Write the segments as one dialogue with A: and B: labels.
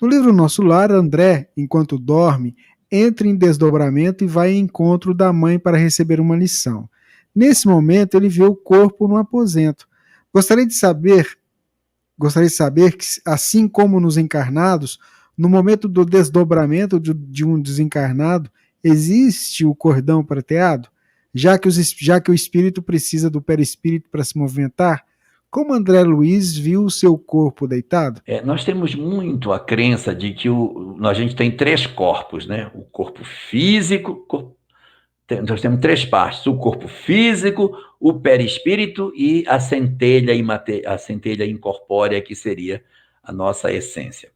A: No livro Nosso Lar, André, enquanto dorme, entra em desdobramento e vai ao encontro da mãe para receber uma lição. Nesse momento, ele vê o corpo no aposento. Gostaria de saber, gostaria de saber que, assim como nos encarnados, no momento do desdobramento de um desencarnado, existe o cordão prateado? Já que o espírito precisa do perispírito para se movimentar, como André Luiz viu o seu corpo deitado?
B: Nós temos muito a crença de que a gente tem três corpos, né? O corpo físico, nós temos três partes: o corpo físico, o perispírito e a centelha incorpórea, que seria a nossa essência.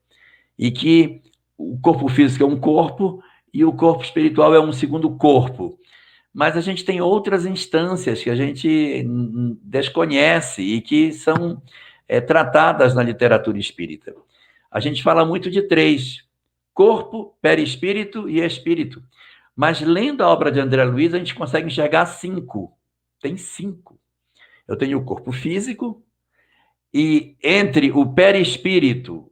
B: E que o corpo físico é um corpo e o corpo espiritual é um segundo corpo. Mas a gente tem outras instâncias que a gente desconhece e que são tratadas na literatura espírita. A gente fala muito de três: corpo, perispírito e espírito. Mas lendo a obra de André Luiz, a gente consegue enxergar cinco. Tem cinco. Eu tenho o corpo físico, e entre o perispírito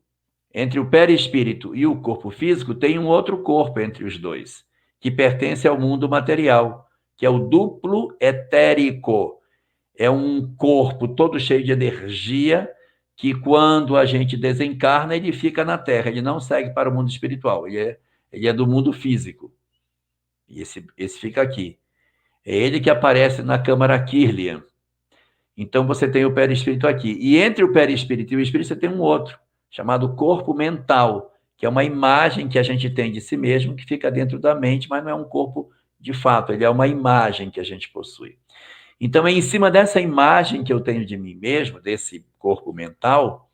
B: e o corpo físico, tem um outro corpo entre os dois, que pertence ao mundo material, que é o duplo etérico. É um corpo todo cheio de energia, que quando a gente desencarna, ele fica na Terra, ele não segue para o mundo espiritual, ele é do mundo físico. E esse fica aqui. É ele que aparece na Câmara Kirlian. Então, você tem o perispírito aqui. E entre o perispírito e o espírito, você tem um outro, chamado corpo mental, que é uma imagem que a gente tem de si mesmo, que fica dentro da mente, mas não é um corpo de fato, ele é uma imagem que a gente possui. Então, é em cima dessa imagem que eu tenho de mim mesmo, desse corpo mental,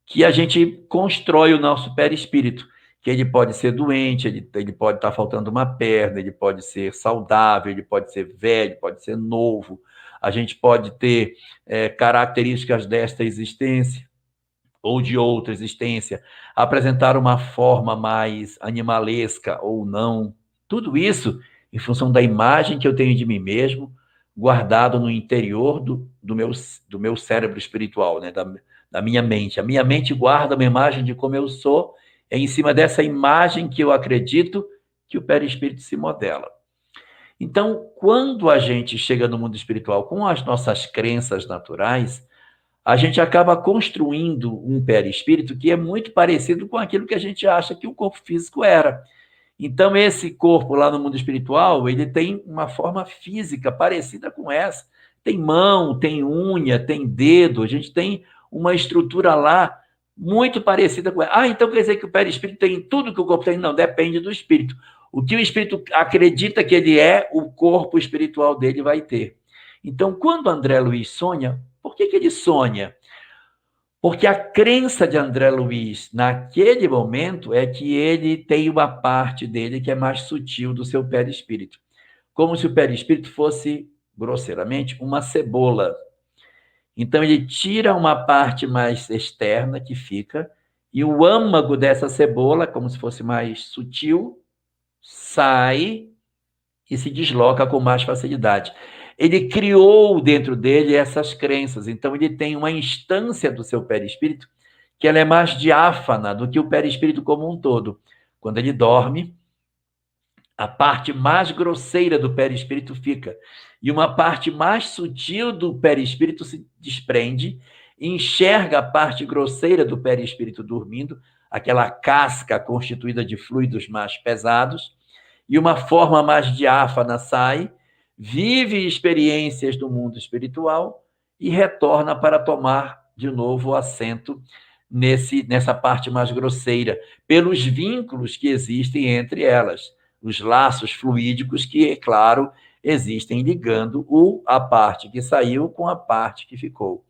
B: que a gente constrói o nosso perispírito, que ele pode ser doente, ele pode estar faltando uma perna, ele pode ser saudável, ele pode ser velho, pode ser novo. A gente pode ter características desta existência ou de outra existência, apresentar uma forma mais animalesca ou não. Tudo isso em função da imagem que eu tenho de mim mesmo, guardado no interior do meu cérebro espiritual, né? Da minha mente. A minha mente guarda uma imagem de como eu sou, é em cima dessa imagem que eu acredito que o perispírito se modela. Então, quando a gente chega no mundo espiritual com as nossas crenças naturais, a gente acaba construindo um perispírito que é muito parecido com aquilo que a gente acha que o corpo físico era. Então, esse corpo lá no mundo espiritual, ele tem uma forma física parecida com essa. Tem mão, tem unha, tem dedo, a gente tem uma estrutura lá muito parecida com essa. Ah, então quer dizer que o perispírito tem tudo que o corpo tem? Não, depende do espírito. O que o espírito acredita que ele é, o corpo espiritual dele vai ter. Então, quando André Luiz sonha, por que ele sonha? Porque a crença de André Luiz, naquele momento, é que ele tem uma parte dele que é mais sutil do seu perispírito. Como se o perispírito fosse, grosseiramente, uma cebola. Então, ele tira uma parte mais externa que fica, e o âmago dessa cebola, como se fosse mais sutil, sai e se desloca com mais facilidade. Ele criou dentro dele essas crenças, então ele tem uma instância do seu perispírito que ela é mais diáfana do que o perispírito como um todo. Quando ele dorme, a parte mais grosseira do perispírito fica, e uma parte mais sutil do perispírito se desprende, enxerga a parte grosseira do perispírito dormindo, aquela casca constituída de fluidos mais pesados, e uma forma mais diáfana sai, vive experiências do mundo espiritual e retorna para tomar de novo assento nessa parte mais grosseira, pelos vínculos que existem entre elas, os laços fluídicos que, é claro, existem ligando a parte que saiu com a parte que ficou.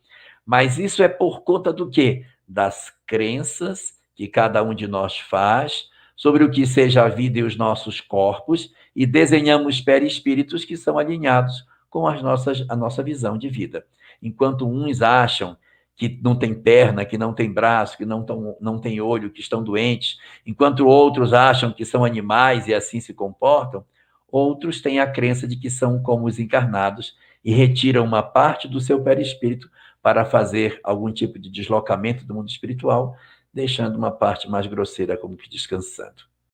B: Mas isso é por conta do quê? Das crenças que cada um de nós faz sobre o que seja a vida e os nossos corpos, e desenhamos perispíritos que são alinhados com a nossa visão de vida. Enquanto uns acham que não tem perna, que não tem braço, que não tem olho, que estão doentes, enquanto outros acham que são animais e assim se comportam, outros têm a crença de que são como os encarnados e retiram uma parte do seu perispírito para fazer algum tipo de deslocamento do mundo espiritual, deixando uma parte mais grosseira como que descansando.